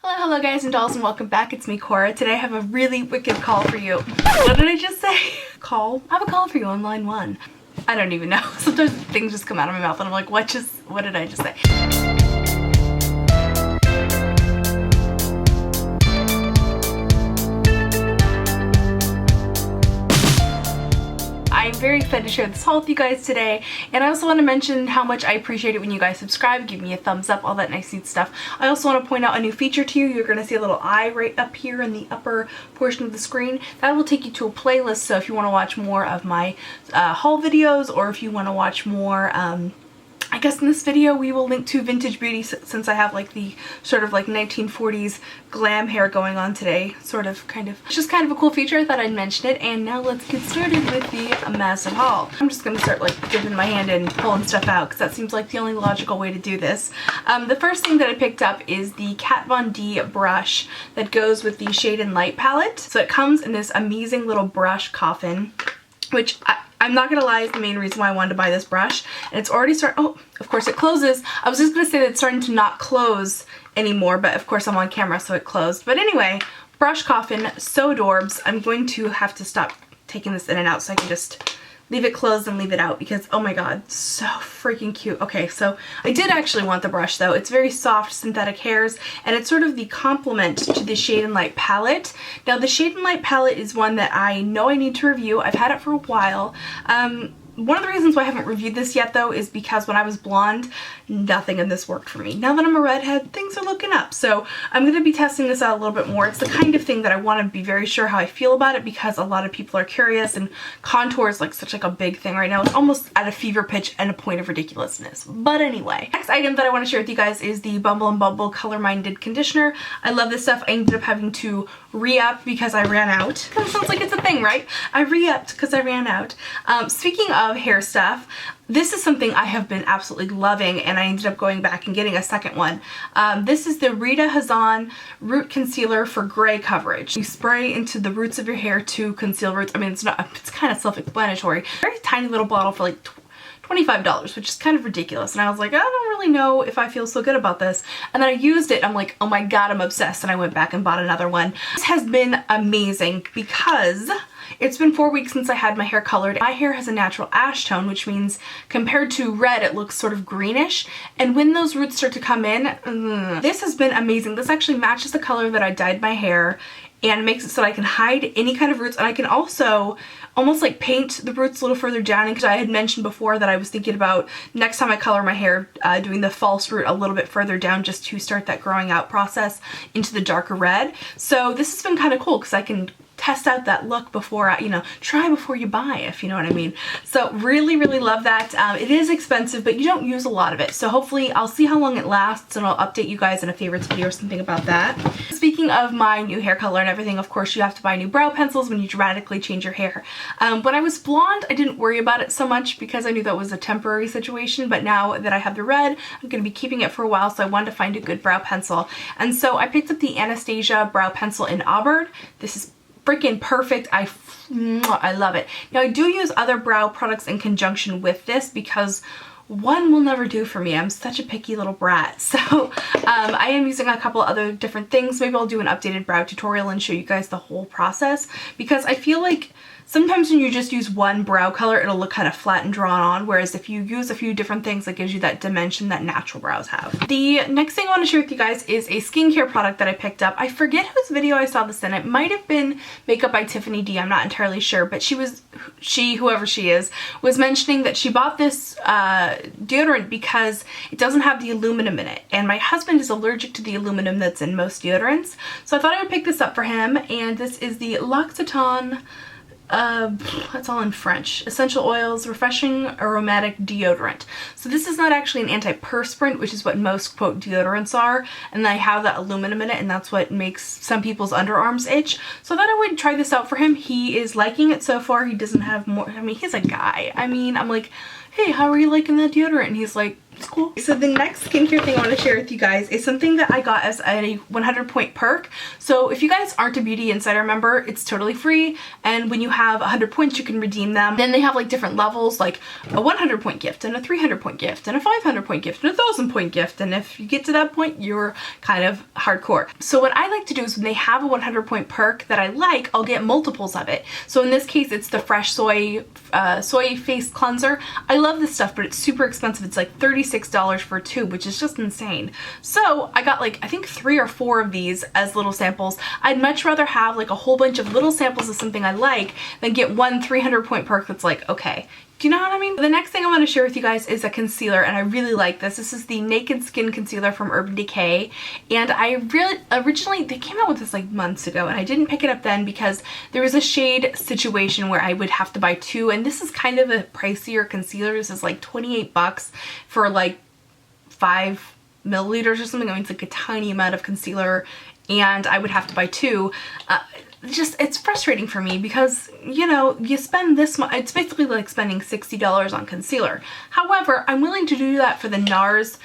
Hello guys and dolls, and welcome back. It's me, Cora. Today I have a really wicked call for you. What did I just say? Call? I have a call for you on line 1. I don't even know. Sometimes things just come out of my mouth and I'm like, what did I just say? I'm very excited to share this haul with you guys today, and I also want to mention how much I appreciate it when you guys subscribe, give me a thumbs up, all that nice neat stuff. I also want to point out a new feature to you. You're going to see a little eye right up here in the upper portion of the screen. That will take you to a playlist, so if you want to watch more of my haul videos, or if you want to watch more I guess in this video we will link to Vintage Beauty, since I have like the sort of like 1940s glam hair going on today. It's just kind of a cool feature. I thought I'd mention it, and now let's get started with the massive haul. I'm just going to start like dipping my hand in, pulling stuff out, because that seems like the only logical way to do this. The first thing that I picked up is the Kat Von D brush that goes with the Shade and Light palette. So it comes in this amazing little brush coffin, which I'm not gonna lie, is the main reason why I wanted to buy this brush. And it's already oh, of course it closes. I was just gonna say that it's starting to not close anymore, but of course I'm on camera, so it closed. But anyway, brush coffin, so adorbs. I'm going to have to stop taking this in and out so I can just leave it closed and leave it out, because oh my god, so freaking cute. Okay, so I did actually want the brush though. It's very soft synthetic hairs, and it's sort of the complement to the Shade and Light palette. Now the Shade and Light palette is one that I know I need to review. I've had it for a while. One of the reasons why I haven't reviewed this yet though is because when I was blonde, nothing in this worked for me. Now that I'm a redhead, things are looking up. So I'm going to be testing this out a little bit more. It's the kind of thing that I want to be very sure how I feel about it, because a lot of people are curious, and contour is like such like a big thing right now. It's almost at a fever pitch and a point of ridiculousness. But anyway, next item that I want to share with you guys is the Bumble and Bumble Color Minded conditioner. I love this stuff. I ended up having to re-up because I ran out. That sounds like it's a thing, right? I re-upped because I ran out. Speaking of hair stuff, this is something I have been absolutely loving, and I ended up going back and getting a second one. This is the Rita Hazan Root Concealer for Gray Coverage. You spray into the roots of your hair to conceal roots. I mean, it's kind of self-explanatory. Very tiny little bottle for like $25, which is kind of ridiculous. And I was like, I don't really know if I feel so good about this. And then I used it, and I'm like, oh my god, I'm obsessed. And I went back and bought another one. This has been amazing because it's been 4 weeks since I had my hair colored. My hair has a natural ash tone, which means compared to red, it looks sort of greenish. And when those roots start to come in, this has been amazing. This actually matches the color that I dyed my hair, and makes it so that I can hide any kind of roots, and I can also almost like paint the roots a little further down, because I had mentioned before that I was thinking about next time I color my hair doing the false root a little bit further down, just to start that growing out process into the darker red. So this has been kind of cool, because I can test out that look before I, try before you buy, if you know what I mean. So really, really love that. It is expensive, but you don't use a lot of it. So hopefully I'll see how long it lasts, and I'll update you guys in a favorites video or something about that. Speaking of my new hair color and everything, of course you have to buy new brow pencils when you dramatically change your hair. When I was blonde, I didn't worry about it so much because I knew that was a temporary situation, but now that I have the red, I'm going to be keeping it for a while, so I wanted to find a good brow pencil. And so I picked up the Anastasia brow pencil in Auburn. This is freaking perfect. I love it. Now I do use other brow products in conjunction with this, because one will never do for me. I'm such a picky little brat. So I am using a couple other different things. Maybe I'll do an updated brow tutorial and show you guys the whole process, because I feel like sometimes when you just use one brow color, it'll look kind of flat and drawn on, whereas if you use a few different things, it gives you that dimension that natural brows have. The next thing I want to share with you guys is a skincare product that I picked up. I forget whose video I saw this in. It might have been Makeup by Tiffany D. I'm not entirely sure, but whoever she is, was mentioning that she bought this deodorant because it doesn't have the aluminum in it. And my husband is allergic to the aluminum that's in most deodorants. So I thought I would pick this up for him, and this is the L'Occitane, that's all in French. Essential Oils Refreshing Aromatic Deodorant. So this is not actually an antiperspirant, which is what most quote deodorants are, and they have that aluminum in it, and that's what makes some people's underarms itch. So I thought I would try this out for him. He is liking it so far. He doesn't have more, I mean, he's a guy. I mean, I'm like, hey, how are you liking that deodorant? And he's like, It's cool. So the next skincare thing I want to share with you guys is something that I got as a 100-point perk. So if you guys aren't a Beauty Insider member, it's totally free, and when you have 100 points you can redeem them. Then they have like different levels, like a 100-point gift and a 300-point gift and a 500-point gift and a 1,000-point gift, and if you get to that point you're kind of hardcore. So what I like to do is when they have a 100-point perk that I like, I'll get multiples of it. So in this case it's the Fresh Soy face cleanser. I love this stuff, but it's super expensive. It's like $36 for a tube, which is just insane. So I got like I think 3 or 4 of these as little samples. I'd much rather have like a whole bunch of little samples of something I like than get one 300-point perk that's like, okay. Do you know what I mean? The next thing I want to share with you guys is a concealer, and I really like this. This is the Naked Skin Concealer from Urban Decay, and I really, originally, they came out with this like months ago, and I didn't pick it up then because there was a shade situation where I would have to buy 2, and this is kind of a pricier concealer. This is like 28 bucks for like 5 milliliters or something. I mean, it's like a tiny amount of concealer, and I would have to buy 2. It's frustrating for me because, you know, you spend this much, it's basically like spending $60 on concealer. However, I'm willing to do that for the NARS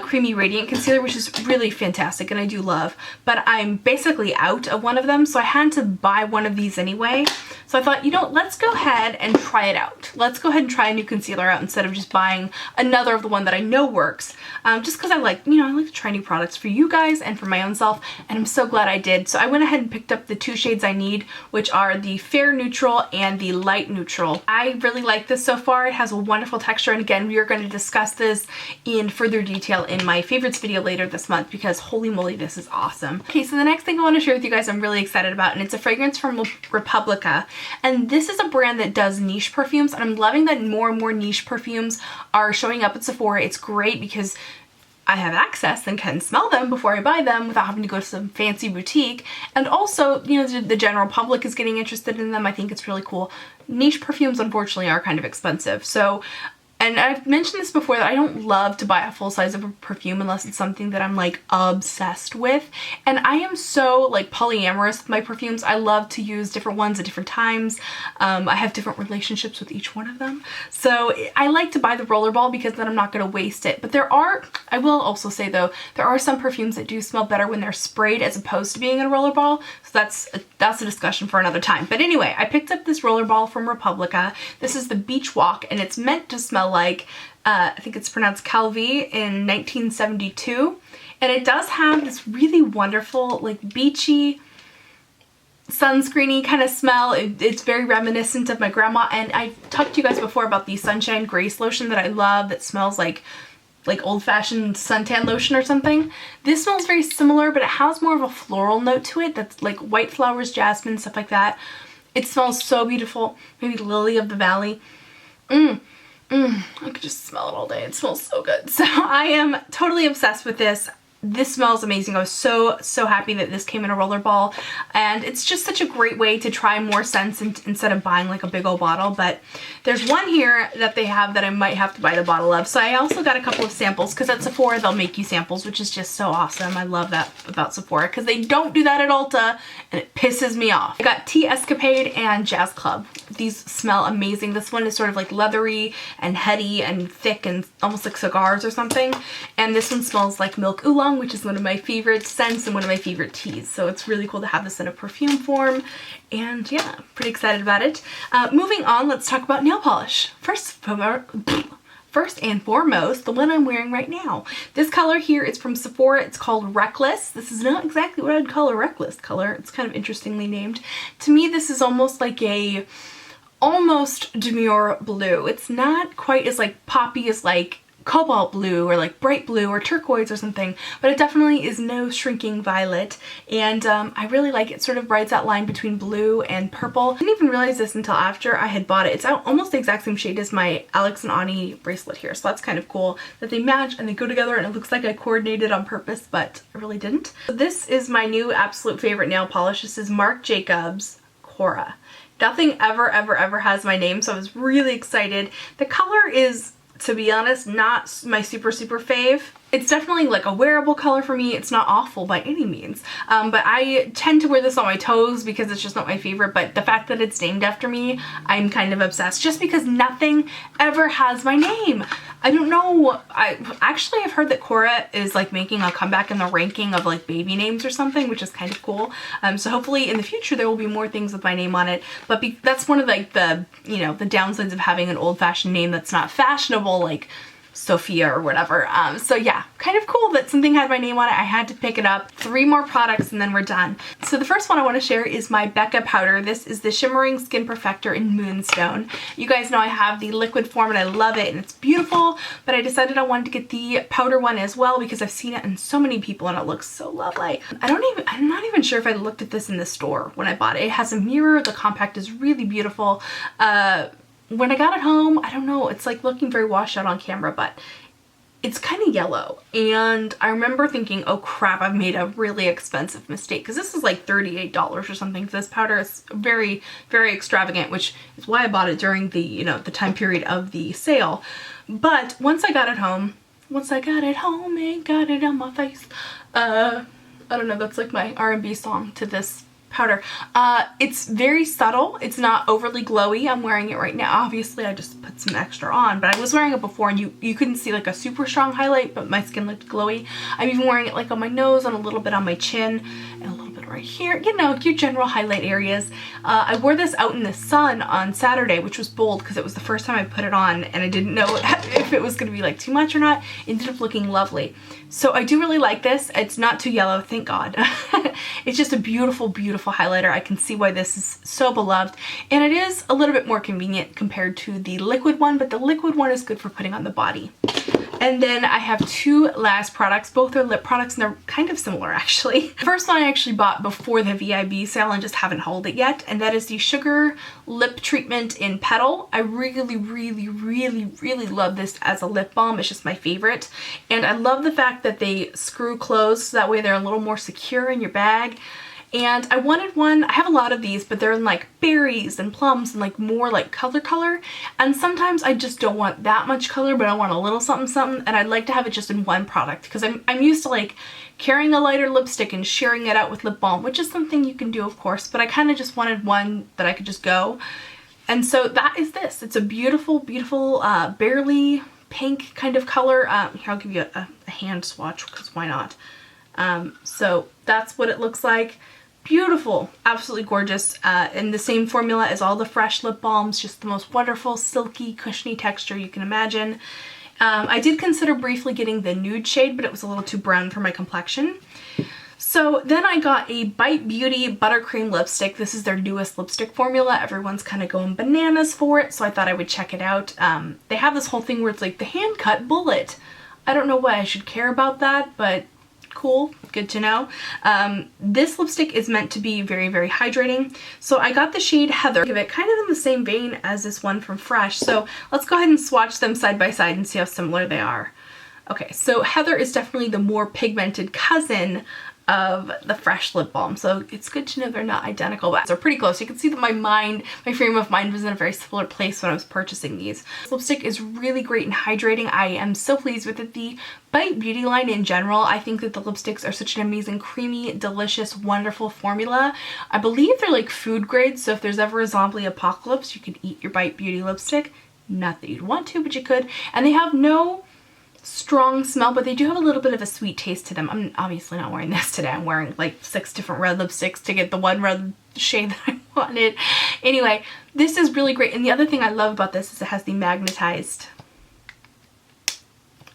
Creamy Radiant Concealer, which is really fantastic and I do love, but I'm basically out of one of them, so I had to buy one of these anyway. So I thought, you know, let's go ahead and try it out. Let's go ahead and try a new concealer out instead of just buying another of the one that I know works. Just because I like, you know, I like to try new products for you guys and for my own self, and I'm so glad I did. So I went ahead and picked up the 2 shades I need, which are the Fair Neutral and the Light Neutral. I really like this so far. It has a wonderful texture, and again, we are going to discuss this in further detail in my favorites video later this month because holy moly, this is awesome. Okay, so the next thing I want to share with you guys I'm really excited about, and it's a fragrance from Republica, and this is a brand that does niche perfumes, and I'm loving that more and more niche perfumes are showing up at Sephora. It's great because I have access and can smell them before I buy them without having to go to some fancy boutique. And also, you know, the general public is getting interested in them. I think it's really cool. Niche perfumes, unfortunately, are kind of expensive. So, and I've mentioned this before that I don't love to buy a full size of a perfume unless it's something that I'm like obsessed with. And I am so like polyamorous with my perfumes. I love to use different ones at different times. I have different relationships with each one of them. So I like to buy the rollerball because then I'm not going to waste it. But there are, I will also say though, there are some perfumes that do smell better when they're sprayed as opposed to being in a rollerball. So that's a discussion for another time. But anyway, I picked up this rollerball from Republica. This is the Beach Walk, and it's meant to smell like, I think it's pronounced Calvi in 1972. And it does have this really wonderful, like beachy, sunscreeny kind of smell. It's very reminiscent of my grandma. And I've talked to you guys before about the Sunshine Grace lotion that I love that smells like old-fashioned suntan lotion or something. This smells very similar, but it has more of a floral note to it that's like white flowers, jasmine, stuff like that. It smells so beautiful. Maybe Lily of the Valley. I could just smell it all day. It smells so good. So I am totally obsessed with this. This smells amazing. I was so happy that this came in a rollerball, and it's just such a great way to try more scents instead of buying like a big old bottle. But there's one here that they have that I might have to buy the bottle of. So I also got a couple of samples because at Sephora they'll make you samples, which is just so awesome. I love that about Sephora because they don't do that at Ulta, and it pisses me off. I got Tea Escapade and Jazz Club. These smell amazing. This one is sort of like leathery and heady and thick and almost like cigars or something, and this one smells like milk oolong, which is one of my favorite scents and one of my favorite teas. So it's really cool to have this in a perfume form, and yeah, pretty excited about it. Moving on, let's talk about nail polish. First and foremost, the one I'm wearing right now. This color here is from Sephora. It's called Reckless. This is not exactly what I'd call a reckless color. It's kind of interestingly named. To me, this is almost like a almost demure blue. It's not quite as like poppy as like cobalt blue or like bright blue or turquoise or something, but it definitely is no shrinking violet, and I really like it. Sort of rides that line between blue and purple. I didn't even realize this until after I had bought it. It's almost the exact same shade as my Alex and Ani bracelet here, so that's kind of cool that they match and they go together, and it looks like I coordinated on purpose, but I really didn't. So this is my new absolute favorite nail polish. This is Marc Jacobs Cora. Nothing ever has my name, so I was really excited. The color is, to be honest, not my super fave. It's definitely like a wearable color for me. It's not awful by any means, but I tend to wear this on my toes because it's just not my favorite. But the fact that it's named after me, I'm kind of obsessed just because nothing ever has my name. I don't know. I actually have heard that Cora is like making a comeback in the ranking of like baby names or something, which is kind of cool. So hopefully in the future there will be more things with my name on it. But that's one of like the, you know, the downsides of having an old-fashioned name that's not fashionable, like Sophia or whatever. So yeah, kind of cool that something had my name on it. I had to pick it up. 3 more products and then we're done. So the first one I want to share is my Becca powder. This is the Shimmering Skin Perfector in Moonstone. You guys know I have the liquid form and I love it and it's beautiful, but I decided I wanted to get the powder one as well because I've seen it in so many people and it looks so lovely. I'm not even sure if I looked at this in the store when I bought it. It has a mirror. The compact is really beautiful. When I got it home, I don't know, it's like looking very washed out on camera, but it's kind of yellow. And I remember thinking, oh crap, I've made a really expensive mistake, because this is like $38 or something for this powder. It's very, very extravagant, which is why I bought it during the, you know, the time period of the sale. But once I got it home and got it on my face, I don't know, that's like my R&B song to this powder. It's very subtle. It's not overly glowy. I'm wearing it right now. Obviously, I just put some extra on, but I was wearing it before and you couldn't see like a super strong highlight, but my skin looked glowy. I'm even wearing it like on my nose and a little bit on my chin and a little bit right here, you know, your general highlight areas. I wore this out in the sun on Saturday, which was bold because it was the first time I put it on and I didn't know if it was going to be like too much or not. It ended up looking lovely. So I do really like this. It's not too yellow, thank God. It's just a beautiful, beautiful highlighter. I can see why this is so beloved. And it is a little bit more convenient compared to the liquid one, but the liquid one is good for putting on the body. And then I have 2 last products. Both are lip products and they're kind of similar actually. The first one I actually bought before the VIB sale and just haven't hauled it yet. And that is the Sugar Lip Treatment in Petal. I really, really, really, really love this as a lip balm. It's just my favorite. And I love the fact that they screw closed so that way they're a little more secure in your bag. And I wanted one, I have a lot of these, but they're in like berries and plums and like more like color. And sometimes I just don't want that much color, but I want a little something something. And I'd like to have it just in one product because I'm used to like carrying a lighter lipstick and sharing it out with lip balm, which is something you can do of course, but I kind of just wanted one that I could just go. And so that is this. It's a beautiful, beautiful, barely pink kind of color. Here, I'll give you a hand swatch because why not? So that's what it looks like. Beautiful, absolutely gorgeous, in the same formula as all the fresh lip balms, just the most wonderful, silky, cushiony texture you can imagine. I did consider briefly getting the nude shade, but it was a little too brown for my complexion. So then I got a Bite Beauty Buttercream lipstick. This is their newest lipstick formula. Everyone's kind of going bananas for it, so I thought I would check it out. They have this whole thing where it's like the hand-cut bullet. I don't know why I should care about that, but cool, good to know. This lipstick is meant to be very, very hydrating. So I got the shade Heather. Give it kind of in the same vein as this one from Fresh. So let's go ahead and swatch them side by side and see how similar they are. Okay, so Heather is definitely the more pigmented cousin of the Fresh lip balm, so it's good to know they're not identical, but they're pretty close. You can see that my frame of mind was in a very similar place when I was purchasing these. This lipstick is really great and hydrating. I am so pleased with it. The Bite Beauty line in general, I think that the lipsticks are such an amazing, creamy, delicious, wonderful formula. I believe they're like food grade, so if there's ever a zombie apocalypse, you could eat your Bite Beauty lipstick. Not that you'd want to, but you could. And they have no strong smell, but they do have a little bit of a sweet taste to them. I'm obviously not wearing this today. I'm wearing like 6 different red lipsticks to get the one red shade that I wanted. Anyway, this is really great. And the other thing I love about this is it has the magnetized.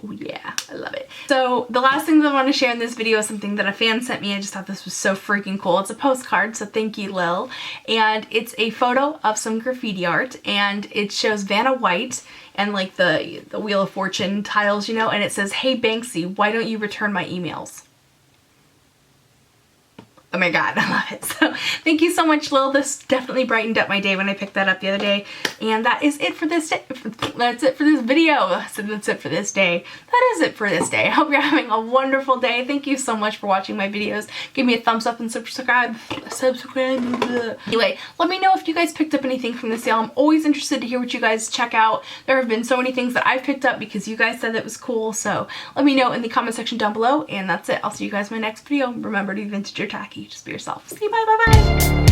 Oh yeah, I love it. So the last thing that I want to share in this video is something that a fan sent me. I just thought this was so freaking cool. It's a postcard, so thank you, Lil. And it's a photo of some graffiti art, and it shows Vanna White and like the Wheel of Fortune tiles, you know, and it says, "Hey Banksy, why don't you return my emails?" Oh my god, I love it. So thank you so much, Lil. This definitely brightened up my day when I picked that up the other day. And that is it for this day. That's it for this video. So that's it for this day. That is it for this day. I hope you're having a wonderful day. Thank you so much for watching my videos. Give me a thumbs up and subscribe. Anyway, let me know if you guys picked up anything from the sale. I'm always interested to hear what you guys check out. There have been so many things that I've picked up because you guys said that was cool. So let me know in the comment section down below. And that's it. I'll see you guys in my next video. Remember to be vintage or tacky. Just be yourself. See you. Bye. Bye. Bye.